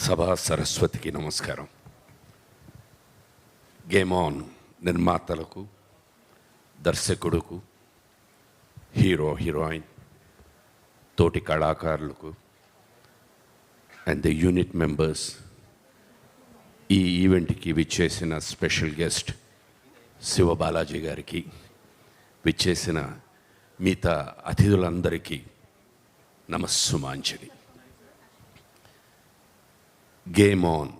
సభా సరస్వతికి నమస్కారం. గేమ్ ఆన్ నిర్మాతలకు, దర్శకుడుకు, హీరో హీరోయిన్, తోటి కళాకారులకు అండ్ ద యూనిట్ మెంబర్స్, ఈ ఈవెంట్కి విచ్చేసిన స్పెషల్ గెస్ట్ శివబాలాజీ గారికి, విచ్చేసిన మిగతా అతిథులందరికీ నమస్సుమాంజలి. గేమ్ ఆన్,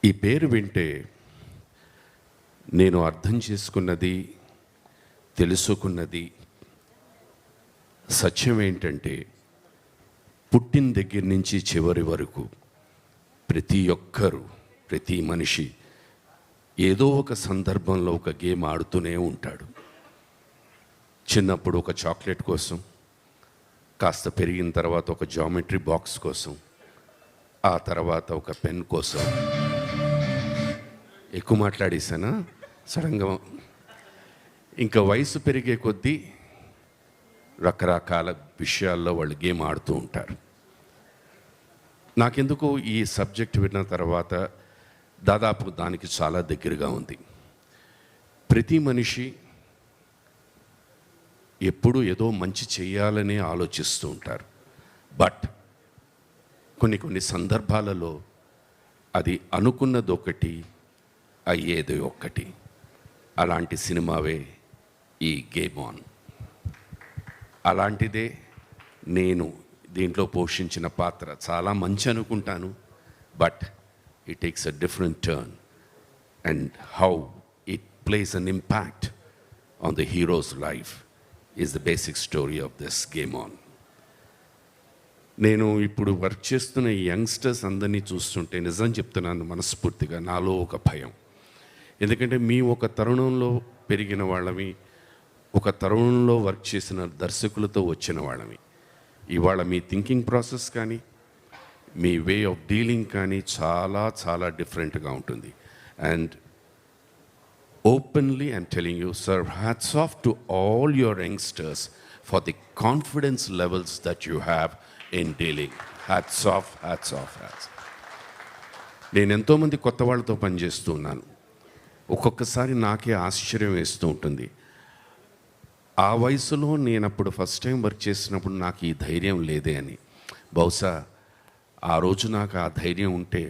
ఈ పేరు వింటే నేను అర్థం చేసుకున్నది, తెలుసుకున్నది సత్యం ఏంటంటే, పుట్టిన దగ్గర నుంచి చివరి వరకు ప్రతి ఒక్కరూ, ప్రతి మనిషి ఏదో ఒక సందర్భంలో ఒక గేమ్ ఆడుతూనే ఉంటాడు. చిన్నప్పుడు ఒక చాక్లెట్ కోసం, కాస్త పెరిగిన తర్వాత ఒక జామెట్రీ బాక్స్ కోసం, ఆ తర్వాత ఒక పెన్ కోసం. ఎక్కువ మాట్లాడేసానా సడన్గా? ఇంకా వయసు పెరిగే కొద్దీ రకరకాల విషయాల్లో వాళ్ళు గేమ్ ఆడుతూ ఉంటారు. నాకెందుకు ఈ సబ్జెక్ట్ విన్న తర్వాత దాదాపు దానికి చాలా దగ్గరగా ఉంది. ప్రతి మనిషి ఎప్పుడు ఏదో మంచి చేయాలని ఆలోచిస్తూ ఉంటారు. బట్ కొన్ని సందర్భాలలో అది అనుకున్నది ఒకటి, అయ్యేది ఒకటి. అలాంటి సినిమావే ఈ గేమ్ ఆన్. అలాంటిదే నేను దీంట్లో పోషించిన పాత్ర. చాలా మంచి అనుకుంటాను, but it takes a different turn and how it place an impact on the heroes life is the basic story of this game on. నేను ఇప్పుడు వర్క్ చేస్తున్న ఈ యంగ్స్టర్స్ అందరినీ చూస్తుంటే నిజం చెప్తున్నాను, మనస్ఫూర్తిగా నాలో ఒక భయం. ఎందుకంటే మీ ఒక తరుణంలో పెరిగిన వాళ్ళమి, ఒక తరుణంలో వర్క్ చేసిన దర్శకులతో వచ్చిన వాళ్ళమి. ఇవాళ మీ థింకింగ్ ప్రాసెస్ కానీ, మీ వే ఆఫ్ డీలింగ్ కానీ చాలా చాలా డిఫరెంట్గా ఉంటుంది. And openly I'm telling you, sir, hats off to all your youngsters for the confidence levels that you have in dealing. Hats off, hats off, hats. నేను ఎంతోమంది కొత్త వాళ్ళతో పనిచేస్తూ ఉన్నాను. ఒక్కొక్కసారి నాకే ఆశ్చర్యం వేస్తూ ఉంటుంది. ఆ వయసులో నేను అప్పుడు ఫస్ట్ టైం వర్క్ చేసినప్పుడు నాకు ఈ ధైర్యం లేదే అని. బహుశా ఆ రోజు నాకు ఆ ధైర్యం ఉంటే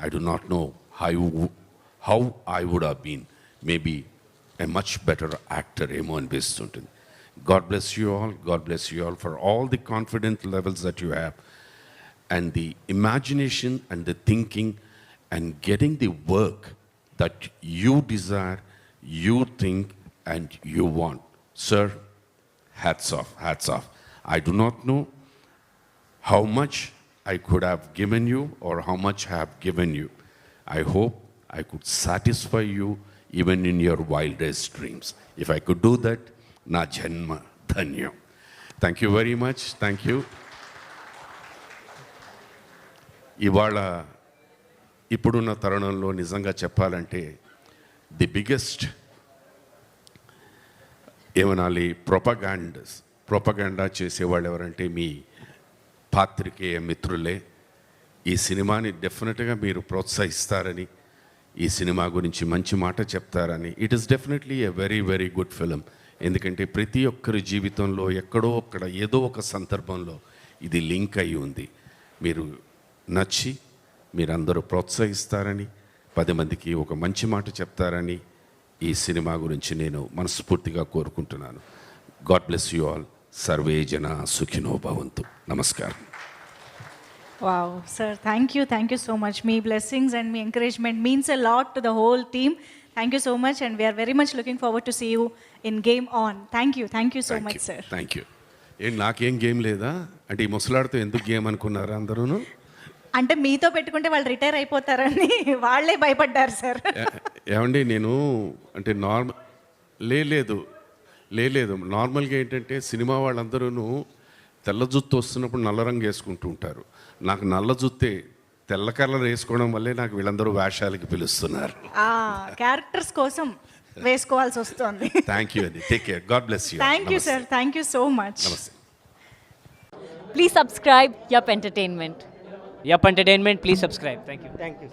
I do not know how I would have been. Maybe a much better actor emo అనిపిస్తుంటుంది. God bless you all. God bless you all for all the confidence levels that you have and the imagination and the thinking and getting the work that you desire, you think and you want. Sir, hats off, hats off. I do not know how much I could have given you or how much I have given you. I hope I could satisfy you even in your wildest dreams. If I could do that, na janma dhanyam. Thank you very much. Thank you. ఇవాళ ఇప్పుడున్న తరుణంలో నిజంగా చెప్పాలంటే the biggest ఏమనాలి, propaganda చేసేవాళ్ళు ఎవరంటే మీ పాత్రికేయ మిత్రులే. ఈ సినిమాని డెఫినెట్గా మీరు ప్రోత్సహిస్తారని, ఈ సినిమా గురించి మంచి మాట చెప్తారని. It is definitely a very very good film. ఎందుకంటే ప్రతి ఒక్కరి జీవితంలో ఎక్కడో ఒక్కడ ఏదో ఒక సందర్భంలో ఇది లింక్ అయి ఉంది. మీరు నచ్చి మీరందరూ ప్రోత్సహిస్తారని, 10 మందికి ఒక మంచి మాట చెప్తారని ఈ సినిమా గురించి నేను మనస్ఫూర్తిగా కోరుకుంటున్నాను. God bless you all. Survey జన సుఖినో భవంతు. నమస్కారం. Wow, sir, thank you so much. Me blessings and me encouragement means a lot to the whole team. Thank you so much and we are very much looking forward to see you in Game On. Thank you so much, sir. Thank you. నాకేం game లేదా అంటే ఈ ముసలాడితో ఎందుకు game అనుకున్నారా అందరూను? అంటే మీతో పెట్టుకుంటే వాళ్ళు రిటైర్ అయిపోతారని వాళ్ళే భయపడ్డారు సార్. ఏమండి, నేను అంటే లేదు నార్మల్గా ఏంటంటే సినిమా వాళ్ళందరూ తెల్ల జుత్తు వస్తున్నప్పుడు నల్ల రంగు వేసుకుంటూ ఉంటారు. నాకు నల్ల జుత్తే తెల్ల కలర్ వేసుకోవడం వల్లే నాకు వీళ్ళందరూ వేషాలకి పిలుస్తున్నారు. క్యారెక్టర్స్ కోసం వేసుకోవాల్సి వస్తుంది. థ్యాంక్ యూ అండి. Take care. God bless you. Thank you sir. Thank you so much. నమస్తే. Please subscribe Yup Entertainment. Yup Entertainment, please subscribe. Thank you. Thank you.